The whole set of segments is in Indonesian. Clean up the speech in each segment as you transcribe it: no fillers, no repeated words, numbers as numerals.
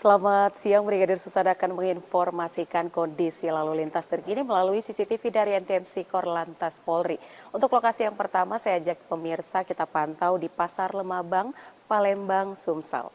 Selamat siang, Brigadir Susana akan menginformasikan kondisi lalu lintas terkini melalui CCTV dari NTMC Korlantas Polri. Untuk lokasi yang pertama, saya ajak pemirsa kita pantau di Pasar Lemabang, Palembang, Sumsel.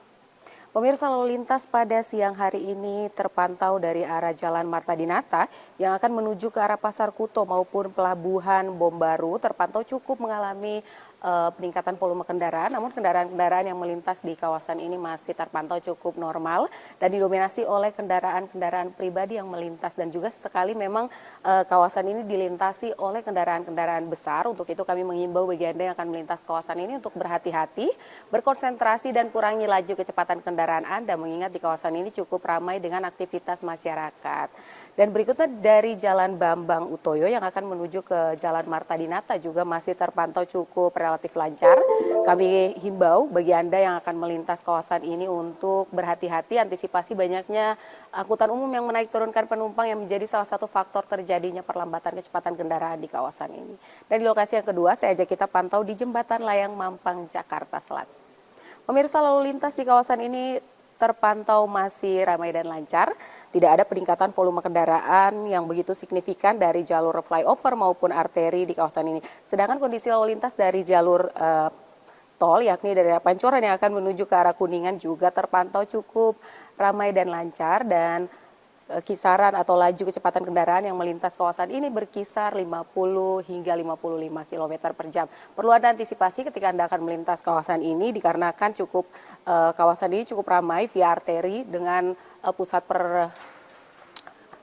Pemirsa, lalu lintas pada siang hari ini terpantau dari arah Jalan Marta Dinata yang akan menuju ke arah Pasar Kuto maupun Pelabuhan Bom Baru terpantau cukup mengalami peningkatan volume kendaraan, namun kendaraan-kendaraan yang melintas di kawasan ini masih terpantau cukup normal dan didominasi oleh kendaraan-kendaraan pribadi yang melintas dan juga sesekali memang kawasan ini dilintasi oleh kendaraan-kendaraan besar. Untuk itu kami menghimbau bagi Anda yang akan melintas kawasan ini untuk berhati-hati, berkonsentrasi dan kurangi laju kecepatan kendaraan Anda mengingat di kawasan ini cukup ramai dengan aktivitas masyarakat. Dan berikutnya dari Jalan Bambang Utoyo yang akan menuju ke Jalan Marta Dinata juga masih terpantau cukup relatif lancar. Kami himbau bagi Anda yang akan melintas kawasan ini untuk berhati-hati, antisipasi banyaknya angkutan umum yang menaik turunkan penumpang yang menjadi salah satu faktor terjadinya perlambatan kecepatan kendaraan di kawasan ini. Dan di lokasi yang kedua, saya ajak kita pantau di Jembatan Layang Mampang, Jakarta Selatan. Pemirsa, lalu lintas di kawasan ini terpantau masih ramai dan lancar. Tidak ada peningkatan volume kendaraan yang begitu signifikan dari jalur flyover maupun arteri di kawasan ini. Sedangkan kondisi lalu lintas dari jalur tol, yakni dari arah Pancoran yang akan menuju ke arah Kuningan juga terpantau cukup ramai dan lancar dan kisaran atau laju kecepatan kendaraan yang melintas kawasan ini berkisar 50 hingga 55 km per jam. Perlu ada antisipasi ketika Anda akan melintas kawasan ini dikarenakan kawasan ini cukup ramai via arteri dengan pusat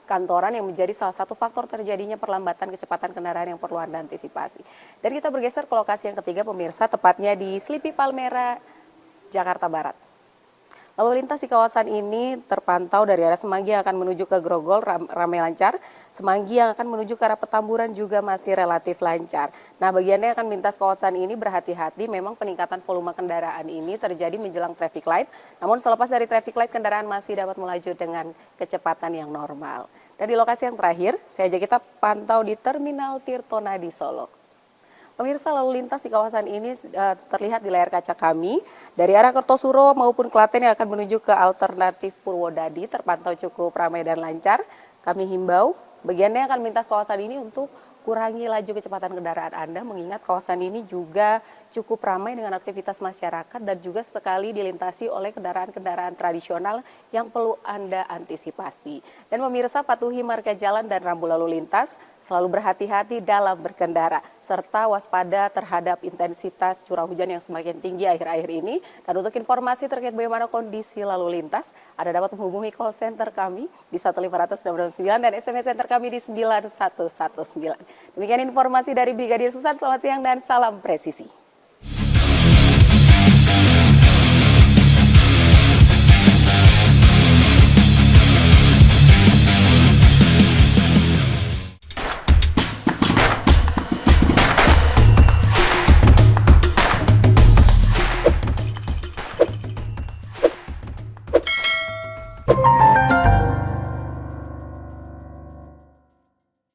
perkantoran yang menjadi salah satu faktor terjadinya perlambatan kecepatan kendaraan yang perlu Anda antisipasi. Dan kita bergeser ke lokasi yang ketiga pemirsa, tepatnya di Slipi Palmera, Jakarta Barat. Lalu lintas di kawasan ini terpantau dari arah Semanggi yang akan menuju ke Grogol ramai lancar. Semanggi yang akan menuju ke arah Petamburan juga masih relatif lancar. Nah, bagi Anda yang akan melintas kawasan ini berhati-hati, memang peningkatan volume kendaraan ini terjadi menjelang traffic light. Namun selepas dari traffic light, kendaraan masih dapat melaju dengan kecepatan yang normal. Dan di lokasi yang terakhir, saya ajak kita pantau di Terminal Tirtona di Solo. Pemirsa, lalu lintas di kawasan ini terlihat di layar kaca kami. Dari arah Kertosuro maupun Klaten yang akan menuju ke alternatif Purwodadi terpantau cukup ramai dan lancar. Kami himbau bagi Anda yang akan melintas kawasan ini untuk kurangi laju kecepatan kendaraan Anda mengingat kawasan ini juga cukup ramai dengan aktivitas masyarakat dan juga sekali dilintasi oleh kendaraan-kendaraan tradisional yang perlu Anda antisipasi. Dan pemirsa, patuhi marka jalan dan rambu lalu lintas, selalu berhati-hati dalam berkendara serta waspada terhadap intensitas curah hujan yang semakin tinggi akhir-akhir ini. Dan untuk informasi terkait bagaimana kondisi lalu lintas, Anda dapat menghubungi call center kami di 1500 dan SMS center kami di 9119. Demikian informasi dari Brigadir Susan, selamat siang dan salam presisi.